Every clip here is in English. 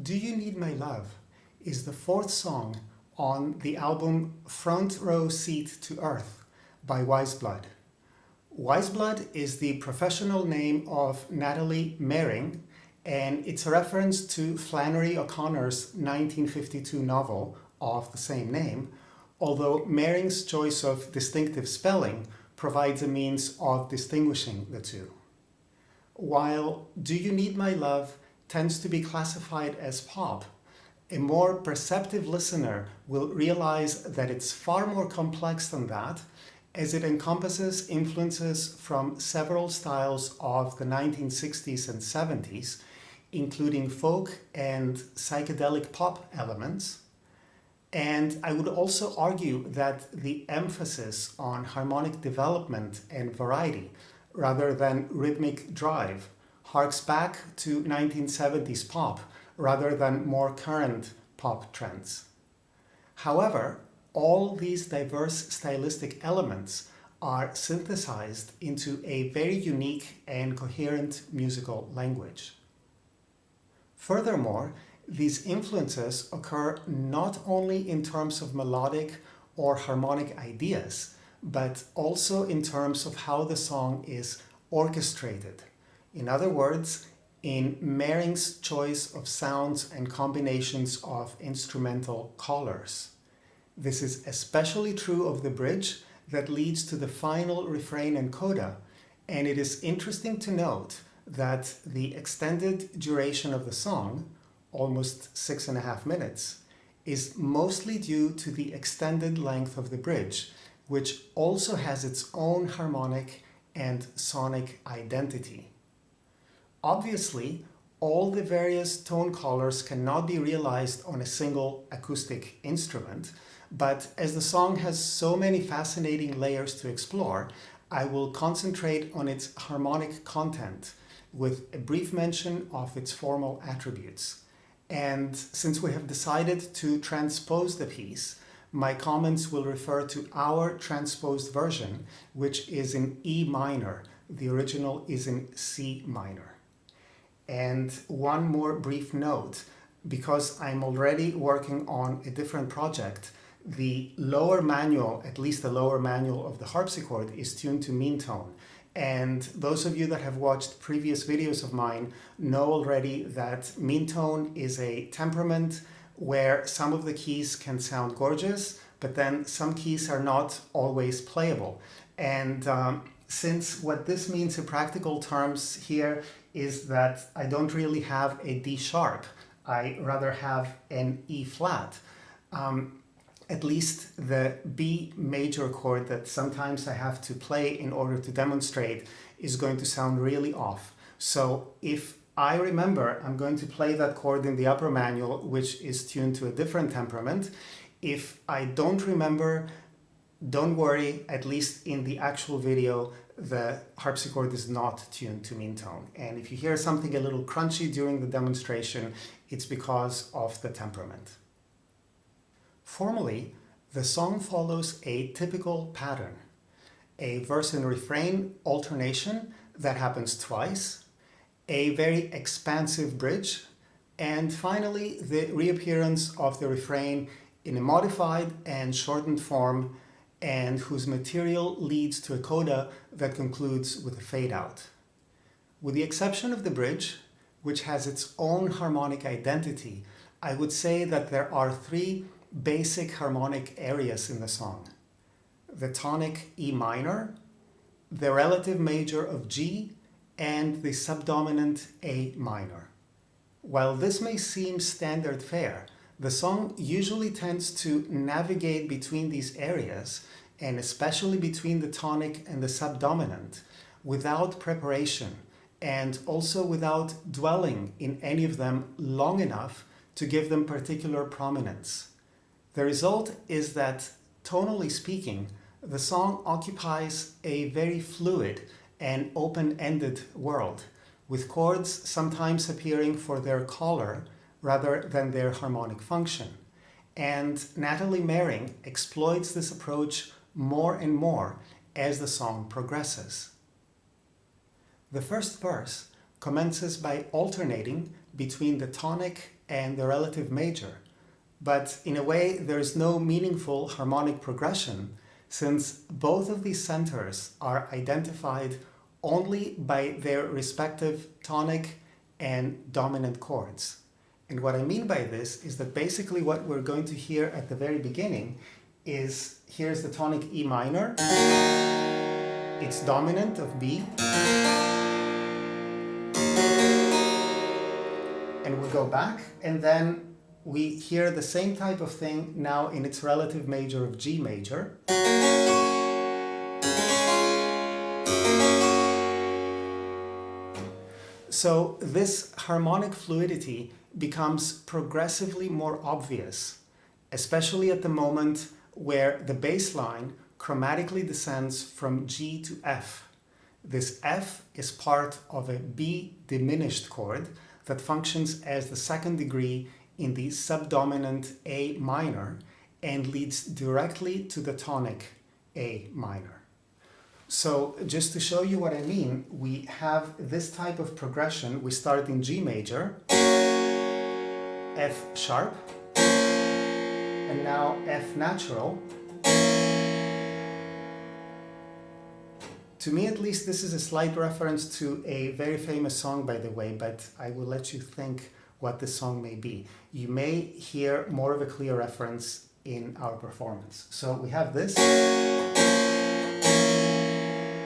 Do You Need My Love is the fourth song on the album Front Row Seat to Earth by Weyes Blood. Weyes Blood is the professional name of Natalie Mering, and it's a reference to Flannery O'Connor's 1952 novel of the same name, although Mering's choice of distinctive spelling provides a means of distinguishing the two. While Do You Need My Love tends to be classified as pop, a more perceptive listener will realize that it's far more complex than that, as it encompasses influences from several styles of the 1960s and 70s, including folk and psychedelic pop elements. And I would also argue that the emphasis on harmonic development and variety, rather than rhythmic drive, harks back to 1970s pop rather than more current pop trends. However, all these diverse stylistic elements are synthesized into a very unique and coherent musical language. Furthermore, these influences occur not only in terms of melodic or harmonic ideas, but also in terms of how the song is orchestrated. In other words, in Mering's choice of sounds and combinations of instrumental colors. This is especially true of the bridge that leads to the final refrain and coda, and it is interesting to note that the extended duration of the song, almost 6.5 minutes, is mostly due to the extended length of the bridge, which also has its own harmonic and sonic identity. Obviously, all the various tone colors cannot be realized on a single acoustic instrument, but as the song has so many fascinating layers to explore, I will concentrate on its harmonic content with a brief mention of its formal attributes. And since we have decided to transpose the piece, my comments will refer to our transposed version, which is in E minor. The original is in C minor. And one more brief note, because I'm already working on a different project, the lower manual, at least the lower manual of the harpsichord, is tuned to mean tone. And those of you that have watched previous videos of mine know already that mean tone is a temperament where some of the keys can sound gorgeous, but then some keys are not always playable. And since what this means in practical terms here is that I don't really have a D sharp, I rather have an E flat. At least the B major chord that sometimes I have to play in order to demonstrate is going to sound really off. So if I remember, I'm going to play that chord in the upper manual, which is tuned to a different temperament. If I don't remember, don't worry, at least in the actual video, the harpsichord is not tuned to mean tone. And if you hear something a little crunchy during the demonstration, it's because of the temperament. Formally, the song follows a typical pattern. A verse and refrain alternation that happens twice, a very expansive bridge, and finally the reappearance of the refrain in a modified and shortened form, and whose material leads to a coda that concludes with a fade out. With the exception of the bridge, which has its own harmonic identity, I would say that there are three basic harmonic areas in the song: the tonic E minor, the relative major of G, and the subdominant A minor. While this may seem standard fare, the song usually tends to navigate between these areas, and especially between the tonic and the subdominant, without preparation, and also without dwelling in any of them long enough to give them particular prominence. The result is that, tonally speaking, the song occupies a very fluid and open-ended world, with chords sometimes appearing for their color rather than their harmonic function. And Natalie Mering exploits this approach more and more as the song progresses. The first verse commences by alternating between the tonic and the relative major. But in a way, there is no meaningful harmonic progression, since both of these centers are identified only by their respective tonic and dominant chords. And what I mean by this is that basically what we're going to hear at the very beginning is, here's the tonic E minor, it's dominant of B, and we go back, and then we hear the same type of thing now in its relative major of G major. So this harmonic fluidity becomes progressively more obvious, especially at the moment where the bass line chromatically descends from G to F. This F is part of a B diminished chord that functions as the second degree in the subdominant A minor and leads directly to the tonic A minor. So just to show you what I mean, we have this type of progression. We start in G major, F sharp, and now F natural. To me, at least, this is a slight reference to a very famous song, by the way, but I will let you think what this song may be. You may hear more of a clear reference in our performance. So we have this,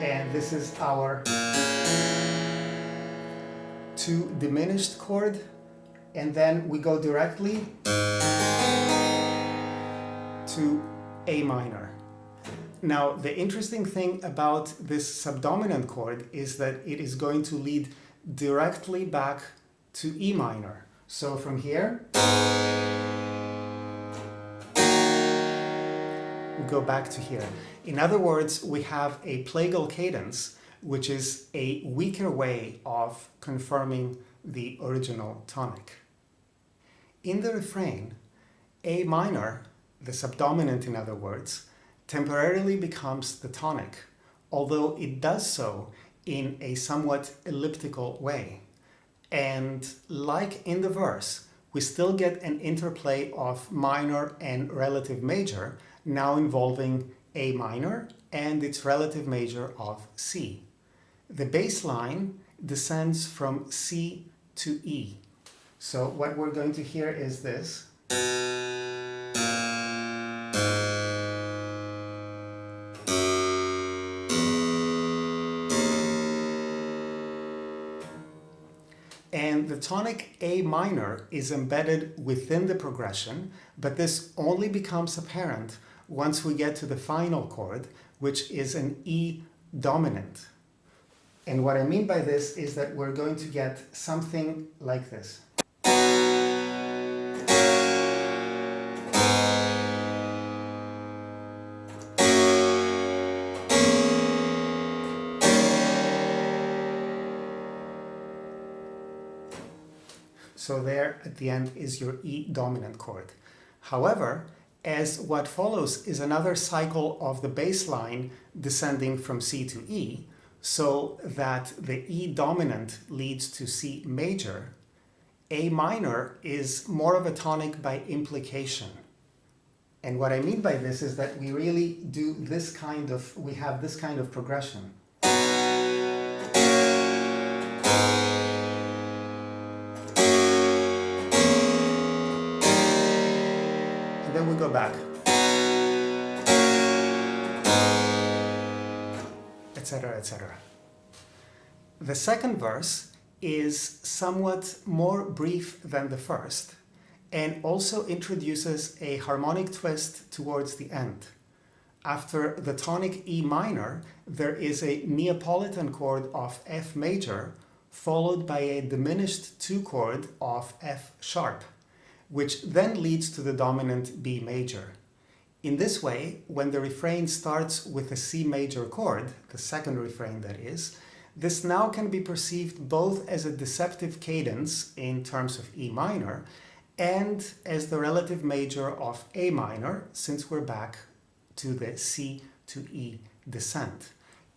and this is our 2 diminished chord, and then we go directly to A minor. Now, the interesting thing about this subdominant chord is that it is going to lead directly back to E minor. So from here, we go back to here. In other words, we have a plagal cadence, which is a weaker way of confirming the original tonic. In the refrain, A minor, the subdominant in other words, temporarily becomes the tonic, although it does so in a somewhat elliptical way. And like in the verse, we still get an interplay of minor and relative major, now involving A minor and its relative major of C. The bass line descends from C to E. So what we're going to hear is this. And the tonic A minor is embedded within the progression, but this only becomes apparent once we get to the final chord, which is an E dominant. And what I mean by this is that we're going to get something like this. So there at the end is your E dominant chord. However, as what follows is another cycle of the bass line descending from C to E, so that the E dominant leads to C major, A minor is more of a tonic by implication. And what I mean by this is that we really do this kind of, we have this kind of progression. And then we go back, etc., etc. The second verse is somewhat more brief than the first and also introduces a harmonic twist towards the end. After the tonic E minor, there is a Neapolitan chord of F major followed by a diminished 2 chord of F sharp, which then leads to the dominant B major. In this way, when the refrain starts with a C major chord, the second refrain that is, this now can be perceived both as a deceptive cadence in terms of E minor and as the relative major of A minor, since we're back to the C to E descent.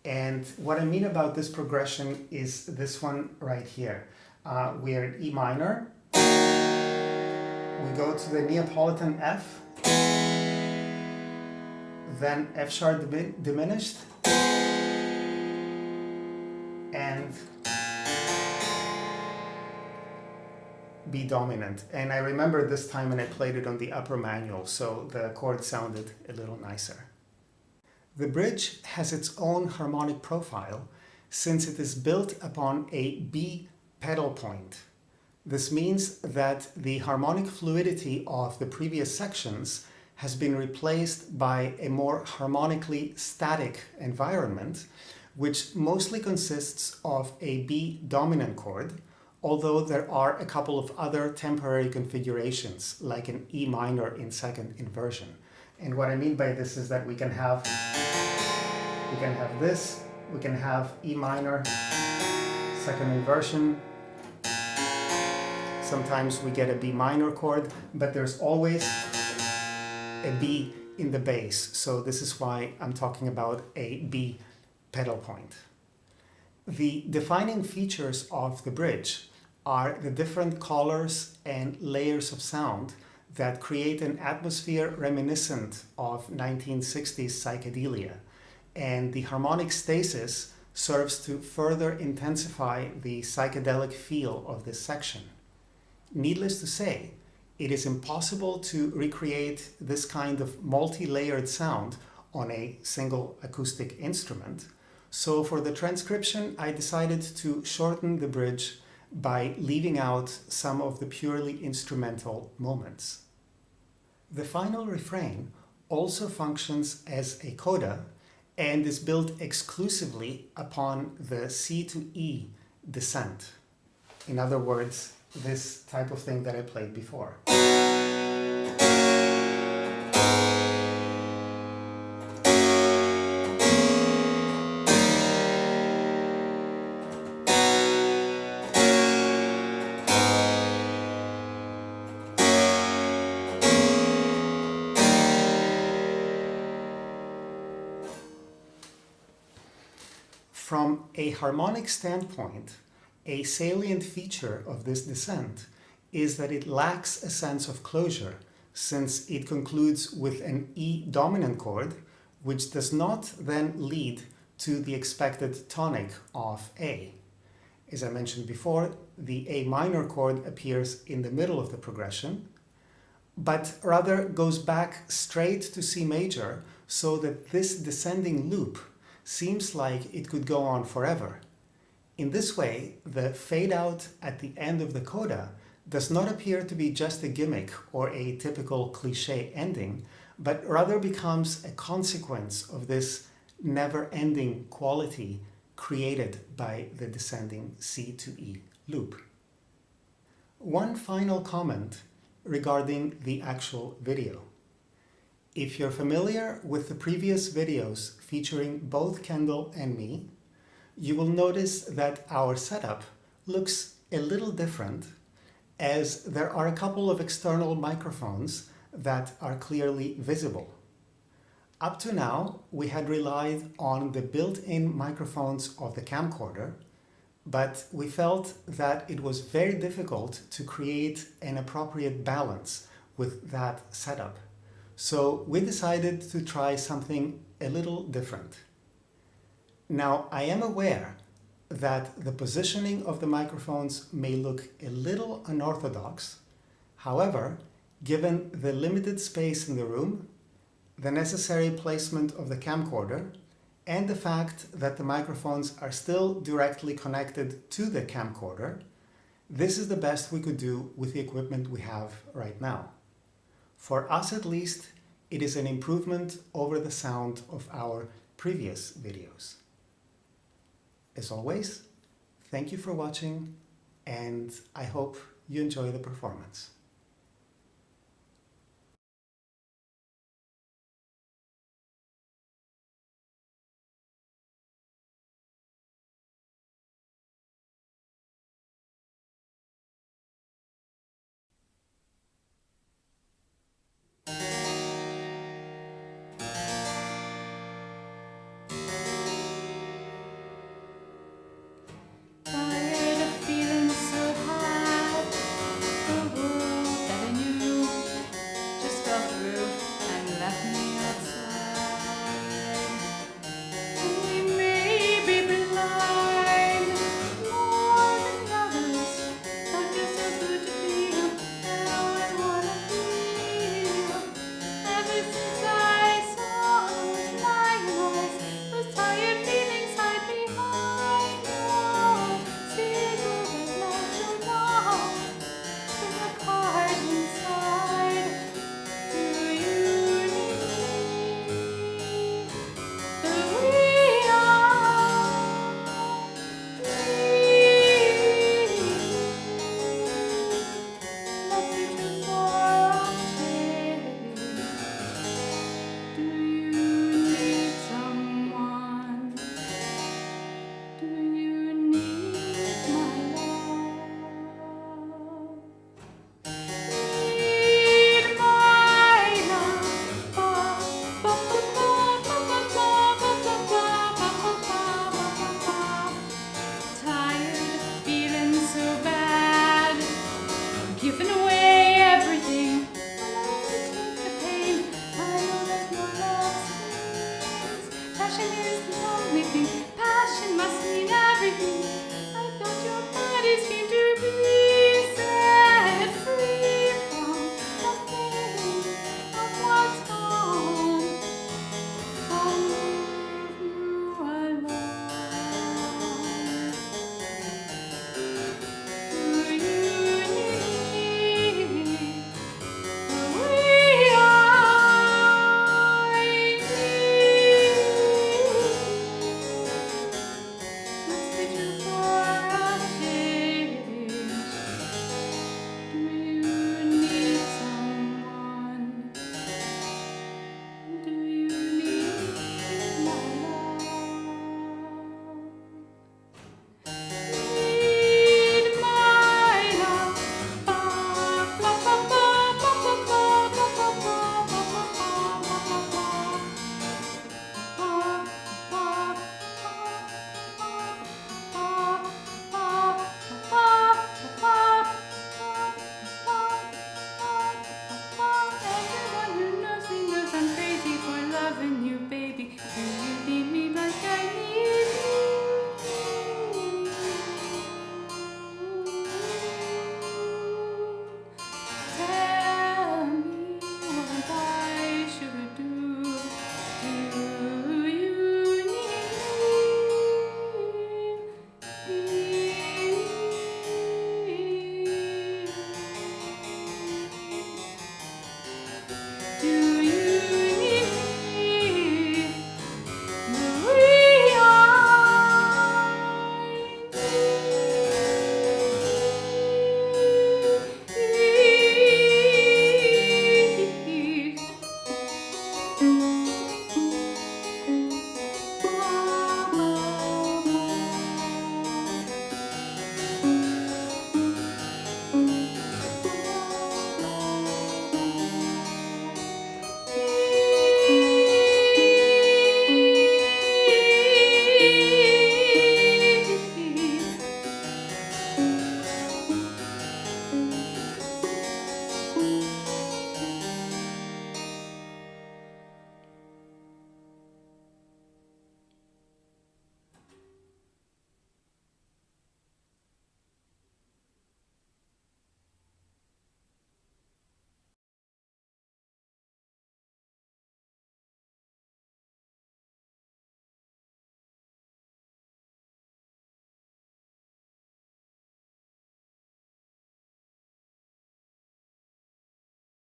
And what I mean about this progression is this one right here. we're in E minor. We go to the Neapolitan F, then F sharp diminished, and B dominant. And I remember this time when I played it on the upper manual, so the chord sounded a little nicer. The bridge has its own harmonic profile since it is built upon a B pedal point. This means that the harmonic fluidity of the previous sections has been replaced by a more harmonically static environment, which mostly consists of a B dominant chord, although there are a couple of other temporary configurations, like an E minor in second inversion. And what I mean by this is that we can have this, we can have E minor, second inversion. Sometimes we get a B minor chord, but there's always a B in the bass. So this is why I'm talking about a B pedal point. The defining features of the bridge are the different colors and layers of sound that create an atmosphere reminiscent of 1960s psychedelia. And the harmonic stasis serves to further intensify the psychedelic feel of this section. Needless to say, it is impossible to recreate this kind of multi-layered sound on a single acoustic instrument. So for the transcription, I decided to shorten the bridge by leaving out some of the purely instrumental moments. The final refrain also functions as a coda and is built exclusively upon the C to E descent. In other words, this type of thing that I played before. From a harmonic standpoint, a salient feature of this descent is that it lacks a sense of closure, since it concludes with an E dominant chord, which does not then lead to the expected tonic of A. As I mentioned before, the A minor chord appears in the middle of the progression, but rather goes back straight to C major, so that this descending loop seems like it could go on forever. In this way, the fade out at the end of the coda does not appear to be just a gimmick or a typical cliché ending, but rather becomes a consequence of this never-ending quality created by the descending C to E loop. One final comment regarding the actual video. If you're familiar with the previous videos featuring both Kendall and me, you will notice that our setup looks a little different, as there are a couple of external microphones that are clearly visible. Up to now, we had relied on the built-in microphones of the camcorder, but we felt that it was very difficult to create an appropriate balance with that setup. So we decided to try something a little different. Now, I am aware that the positioning of the microphones may look a little unorthodox. However, given the limited space in the room, the necessary placement of the camcorder, and the fact that the microphones are still directly connected to the camcorder, this is the best we could do with the equipment we have right now. For us at least, it is an improvement over the sound of our previous videos. As always, thank you for watching, and I hope you enjoy the performance.